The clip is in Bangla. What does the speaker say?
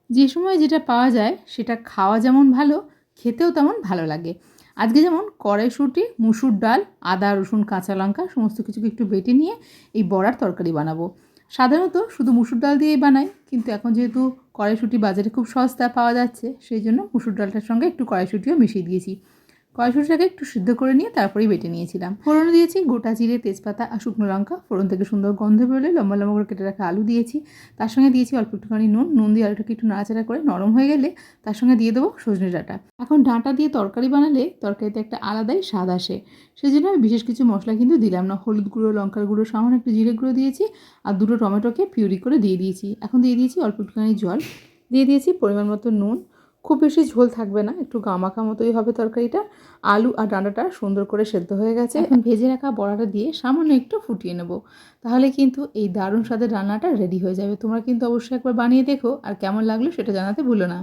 যে সময় যেটা পাওয়া যায় সেটা খাওয়া যেমন ভালো, খেতেও তেমন ভালো লাগে। আজকে যেমন কড়াইশুঁটি, মুসুর ডাল, আদা, রসুন, কাঁচা লঙ্কা সমস্ত কিছুকে একটু বেটে নিয়ে এই বড়ার তরকারি বানাবো। সাধারণত শুধু মুসুর ডাল দিয়েই বানাই, কিন্তু এখন যেহেতু কড়াইশুঁটি বাজারে খুব সস্তা পাওয়া যাচ্ছে, সেই জন্য মুসুর ডালটার সঙ্গে একটু কড়াইশুঁটিও মিশিয়ে দিয়েছি। কড়াইশুঁটিটাকে একটু সিদ্ধ করে নিয়ে তারপরেই বেটে নিয়েছিলাম। ফোড়নে দিয়েছি গোটা জিরে, তেজপাতা আর শুকনো লঙ্কা। ফোড়ন থেকে সুন্দর গন্ধ বেরোলে লম্বা লম্বা করে কেটে রাখা আলু দিয়েছি। তার সঙ্গে দিয়েছি অল্প একটুখানি নুন দিয়ে আলুটাকে একটু নাড়াচাড়া করে নরম হয়ে গেলে তার সঙ্গে দিয়ে দেবো সজনে ডাঁটা। এখন ডাঁটা দিয়ে তরকারি বানালে তরকারিতে একটা আলাদাই স্বাদ আসে, সেই জন্য আমি বিশেষ কিছু মশলা কিন্তু দিলাম না। হলুদ গুঁড়ো, লঙ্কার গুঁড়ো, সামান্য একটু জিরে গুঁড়ো দিয়েছি আর দুটো টমেটোকে পিউরি করে দিয়ে দিয়েছি। এখন দিয়ে দিয়েছি অল্প একটুখানি জল, দিয়ে দিয়েছি পরিমাণ মতো নুন। খুব বেশি ঝোল থাকবে না, একটু গামাখা মতোই হবে তরকারিটা। আলু আর ডাঁটাটা সুন্দর করে সেদ্ধ হয়ে গেছে। এখন ভেজে রাখা বড়াটা দিয়ে সামান্য একটু ফুটিয়ে নেব, তাহলে কিন্তু এই দারুণ স্বাদের রান্নাটা রেডি হয়ে যাবে। তোমরা কিন্তু অবশ্যই একবার বানিয়ে দেখো, আর কেমন লাগলো সেটা জানাতে ভুলো না।